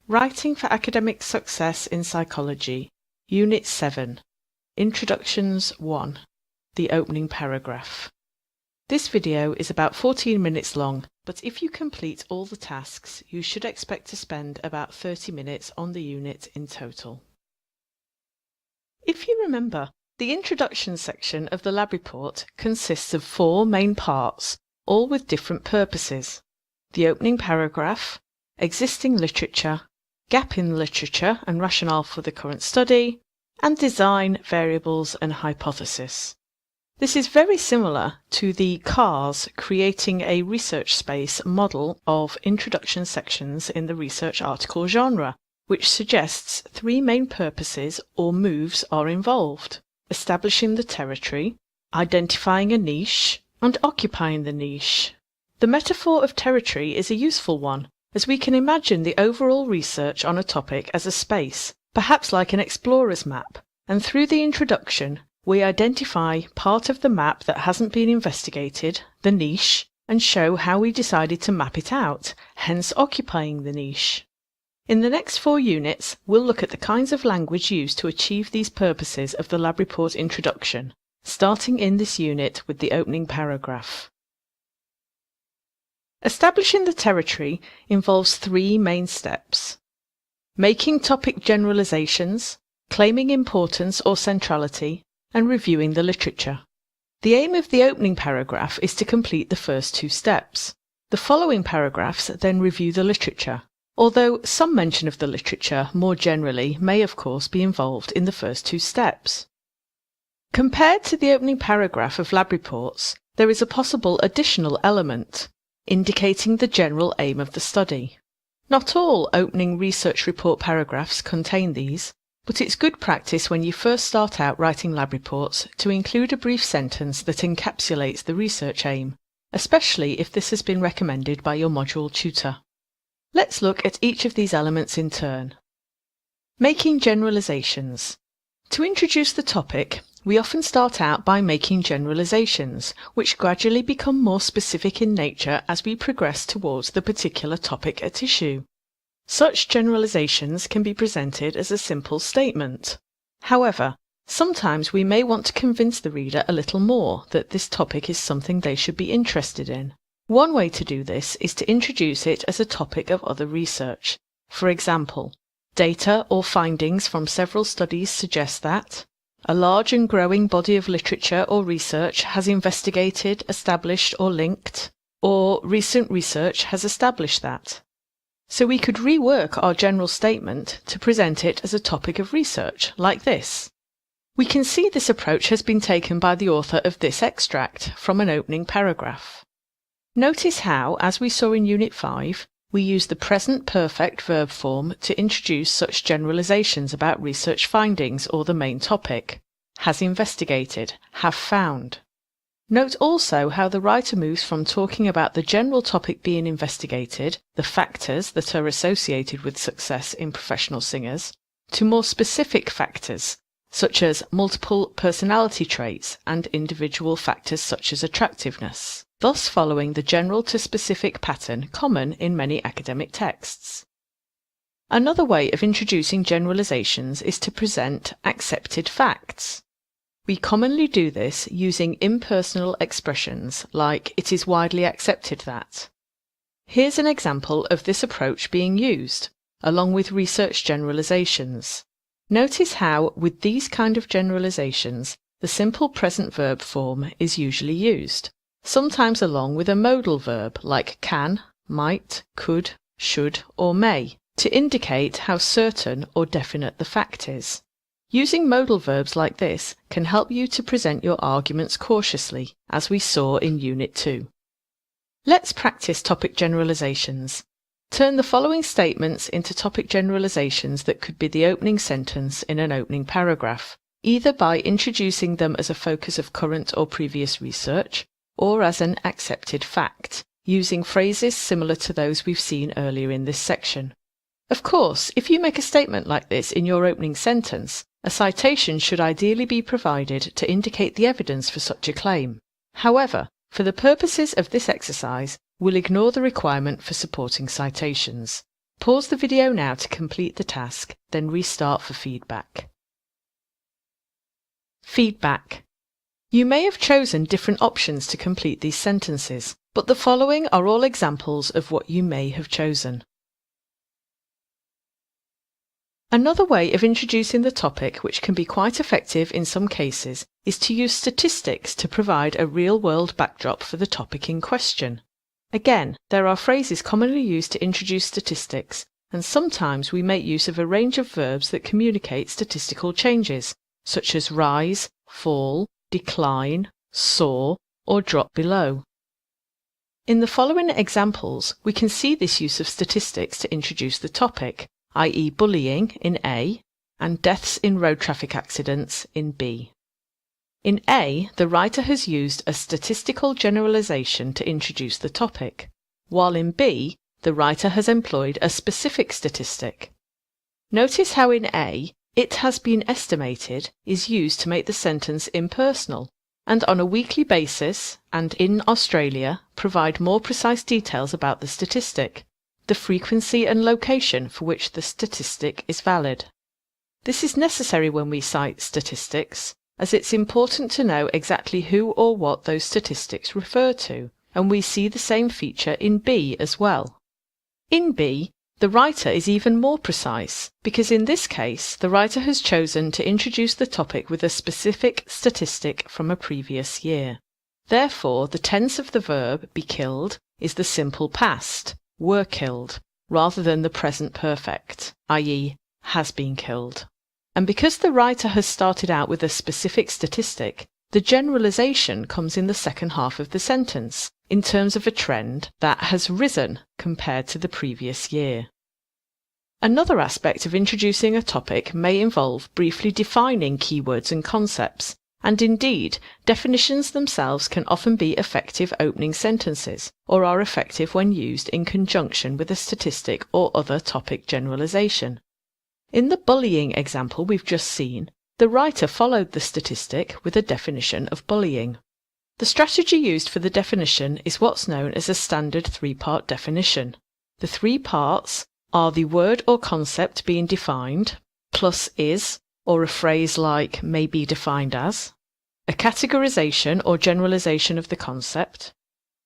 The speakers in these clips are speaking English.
Writing for Academic Success in Psychology, Unit 7, Introductions 1, the opening paragraph. This video is about 14 minutes long, but if you complete all the tasks, you should expect to spend about 30 minutes on the unit in total. If you remember, the introduction section of the lab report consists of 4 main parts, all with different purposes: the opening paragraph, existing literature, gap in literature and rationale for the current study, and design, variables and hypothesis. This is very similar to the CARS, creating a research space model of introduction sections in the research article genre, which suggests 3 main purposes or moves are involved: establishing the territory, identifying a niche, and occupying the niche. The metaphor of territory is a useful one, as we can imagine the overall research on a topic as a space, perhaps like an explorer's map, and through the introduction we identify part of the map that hasn't been investigated, the niche, and show how we decided to map it out, hence occupying the niche. In the next 4 units, we'll look at the kinds of language used to achieve these purposes of the lab report introduction, starting in this unit with the opening paragraph. Establishing the territory involves 3 main steps: making topic generalizations, claiming importance or centrality, and reviewing the literature. The aim of the opening paragraph is to complete the first 2 steps. The following paragraphs then review the literature, although some mention of the literature more generally may of course be involved in the first 2 steps. Compared to the opening paragraph of lab reports, there is a possible additional element, indicating the general aim of the study. Not all opening research report paragraphs contain these, but it's good practice when you first start out writing lab reports to include a brief sentence that encapsulates the research aim, especially if this has been recommended by your module tutor. Let's look at each of these elements in turn. Making generalizations. To introduce the topic, we often start out by making generalizations, which gradually become more specific in nature as we progress towards the particular topic at issue. Such generalizations can be presented as a simple statement. However, sometimes we may want to convince the reader a little more that this topic is something they should be interested in. One way to do this is to introduce it as a topic of other research. For example, data or findings from several studies suggest that a large and growing body of literature or research has investigated, established or linked, or recent research has established that. So we could rework our general statement to present it as a topic of research, like this. We can see this approach has been taken by the author of this extract from an opening paragraph. Notice how, as we saw in Unit 5, we use the present perfect verb form to introduce such generalizations about research findings or the main topic: has investigated, have found. Note also how the writer moves from talking about the general topic being investigated, the factors that are associated with success in professional singers, to more specific factors, such as multiple personality traits and individual factors such as attractiveness, thus following the general to specific pattern common in many academic texts. Another way of introducing generalizations is to present accepted facts. We commonly do this using impersonal expressions like "it is widely accepted that." Here's an example of this approach being used, along with research generalizations. Notice how, with these kind of generalizations, the simple present verb form is usually used, sometimes along with a modal verb like can, might, could, should, or may, to indicate how certain or definite the fact is. Using modal verbs like this can help you to present your arguments cautiously, as we saw in Unit 2. Let's practice topic generalizations. Turn the following statements into topic generalizations that could be the opening sentence in an opening paragraph, either by introducing them as a focus of current or previous research, or as an accepted fact, using phrases similar to those we've seen earlier in this section. Of course, if you make a statement like this in your opening sentence, a citation should ideally be provided to indicate the evidence for such a claim. However, for the purposes of this exercise, we'll ignore the requirement for supporting citations. Pause the video now to complete the task, then restart for feedback. Feedback. You may have chosen different options to complete these sentences, but the following are all examples of what you may have chosen. Another way of introducing the topic, which can be quite effective in some cases, is to use statistics to provide a real-world backdrop for the topic in question. Again, there are phrases commonly used to introduce statistics, and sometimes we make use of a range of verbs that communicate statistical changes, such as rise, fall, decline, soar, or drop below. In the following examples, we can see this use of statistics to introduce the topic, i.e. bullying in A, and deaths in road traffic accidents in B. In A, the writer has used a statistical generalization to introduce the topic, while in B, the writer has employed a specific statistic. Notice how in A, "it has been estimated" is used to make the sentence impersonal, and on a weekly basis, and in Australia, provide more precise details about the statistic, the frequency and location for which the statistic is valid. This is necessary when we cite statistics, as it's important to know exactly who or what those statistics refer to, and we see the same feature in B as well. In B, the writer is even more precise, because in this case the writer has chosen to introduce the topic with a specific statistic from a previous year. Therefore, the tense of the verb be killed is the simple past, were killed, rather than the present perfect, i.e. has been killed. And because the writer has started out with a specific statistic, the generalization comes in the second half of the sentence, in terms of a trend that has risen compared to the previous year. Another aspect of introducing a topic may involve briefly defining keywords and concepts, and indeed, definitions themselves can often be effective opening sentences, or are effective when used in conjunction with a statistic or other topic generalization. In the bullying example we've just seen, the writer followed the statistic with a definition of bullying. The strategy used for the definition is what's known as a standard three-part definition. The three parts are the word or concept being defined, plus is, or a phrase like may be defined as, a categorization or generalization of the concept,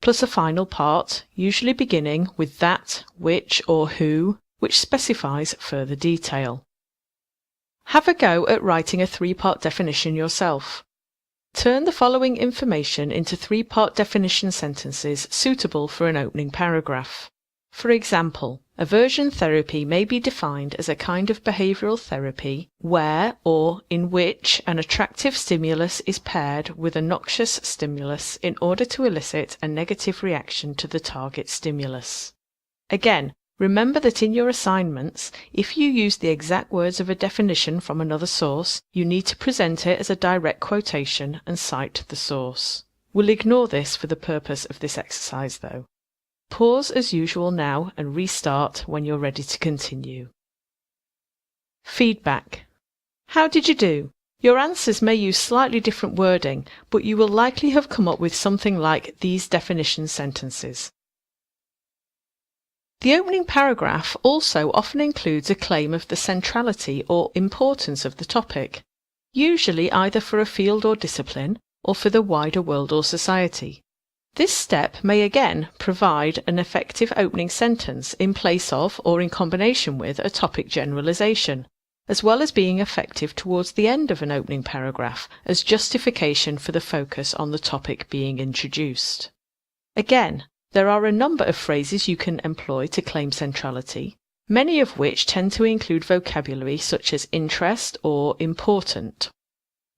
plus a final part, usually beginning with that, which, or who, which specifies further detail. Have a go at writing a three-part definition yourself. Turn the following information into three-part definition sentences suitable for an opening paragraph. For example, aversion therapy may be defined as a kind of behavioral therapy where or in which an attractive stimulus is paired with a noxious stimulus in order to elicit a negative reaction to the target stimulus. Again, remember that in your assignments, if you use the exact words of a definition from another source, you need to present it as a direct quotation and cite the source. We'll ignore this for the purpose of this exercise though. Pause as usual now and restart when you're ready to continue. Feedback. How did you do? Your answers may use slightly different wording, but you will likely have come up with something like these definition sentences. The opening paragraph also often includes a claim of the centrality or importance of the topic, usually either for a field or discipline, or for the wider world or society. This step may again provide an effective opening sentence in place of or in combination with a topic generalization, as well as being effective towards the end of an opening paragraph as justification for the focus on the topic being introduced. Again, there are a number of phrases you can employ to claim centrality, many of which tend to include vocabulary such as interest or important.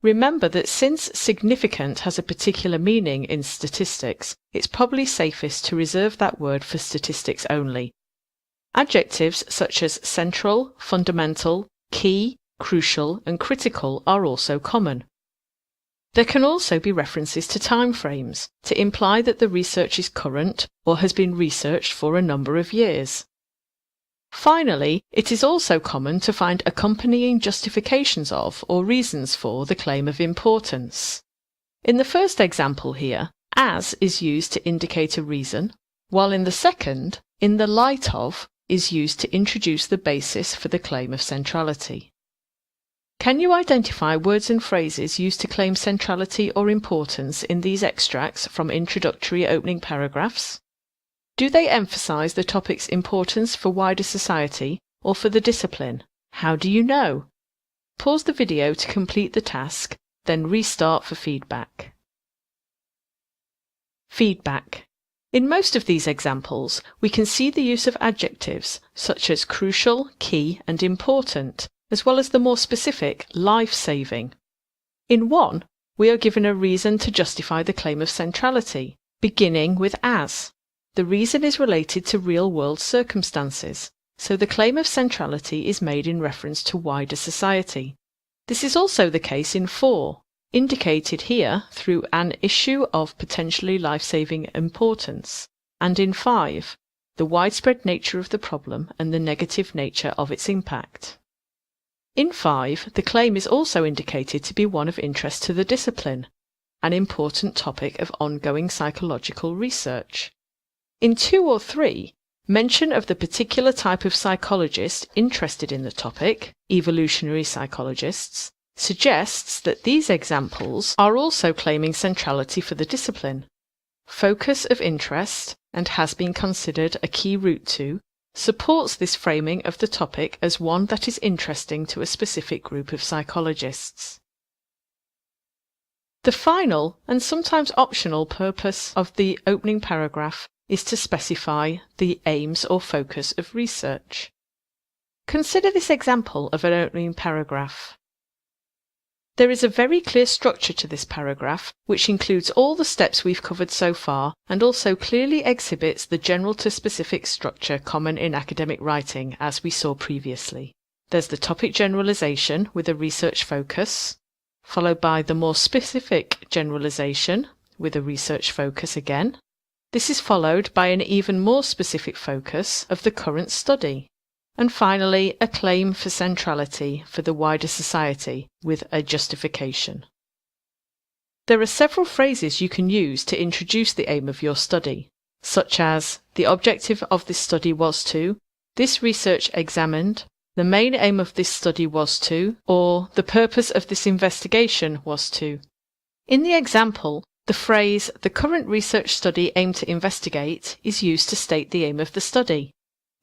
Remember that since significant has a particular meaning in statistics, it's probably safest to reserve that word for statistics only. Adjectives such as central, fundamental, key, crucial, and critical are also common. There can also be references to time frames to imply that the research is current or has been researched for a number of years. Finally, it is also common to find accompanying justifications of or reasons for the claim of importance. In the first example here, as is used to indicate a reason, while in the second, in the light of, is used to introduce the basis for the claim of centrality. Can you identify words and phrases used to claim centrality or importance in these extracts from introductory opening paragraphs? Do they emphasize the topic's importance for wider society or for the discipline? How do you know? Pause the video to complete the task, then restart for feedback. Feedback. In most of these examples, we can see the use of adjectives such as crucial, key, and important, as well as the more specific life-saving. In one, we are given a reason to justify the claim of centrality, beginning with as. The reason is related to real-world circumstances, so the claim of centrality is made in reference to wider society. This is also the case in 4, indicated here through an issue of potentially life-saving importance, and in 5, the widespread nature of the problem and the negative nature of its impact. In 5, the claim is also indicated to be one of interest to the discipline, an important topic of ongoing psychological research. In 2 or 3, mention of the particular type of psychologist interested in the topic, evolutionary psychologists, suggests that these examples are also claiming centrality for the discipline. Focus of interest, and has been considered a key route to, supports this framing of the topic as one that is interesting to a specific group of psychologists. The final, and sometimes optional, purpose of the opening paragraph is to specify the aims or focus of research. Consider this example of an opening paragraph. There is a very clear structure to this paragraph, which includes all the steps we've covered so far and also clearly exhibits the general to specific structure common in academic writing, as we saw previously. There's the topic generalization with a research focus, followed by the more specific generalization with a research focus again. This is followed by an even more specific focus of the current study. And finally, a claim for centrality for the wider society with a justification. There are several phrases you can use to introduce the aim of your study, such as the objective of this study was to, this research examined, the main aim of this study was to, or the purpose of this investigation was to. In the example, the phrase, the current research study aimed to investigate, is used to state the aim of the study.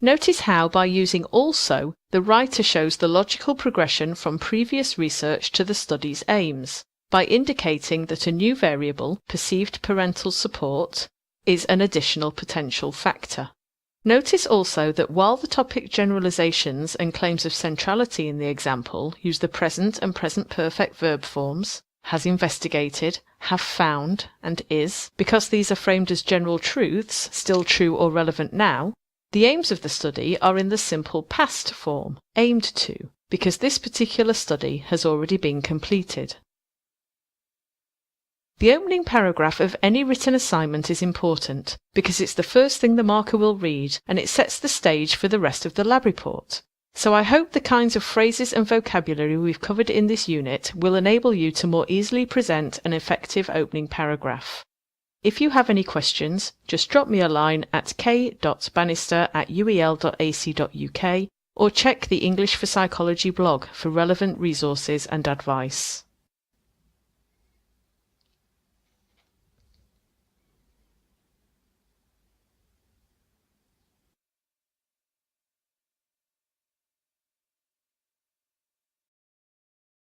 Notice how, by using also, the writer shows the logical progression from previous research to the study's aims, by indicating that a new variable, perceived parental support, is an additional potential factor. Notice also that while the topic generalizations and claims of centrality in the example use the present and present perfect verb forms, has investigated, have found, and is, because these are framed as general truths, still true or relevant now, the aims of the study are in the simple past form, aimed to, because this particular study has already been completed. The opening paragraph of any written assignment is important because it's the first thing the marker will read and it sets the stage for the rest of the lab report. So I hope the kinds of phrases and vocabulary we've covered in this unit will enable you to more easily present an effective opening paragraph. If you have any questions, just drop me a line at k.bannister@uel.ac.uk or check the English for Psychology blog for relevant resources and advice.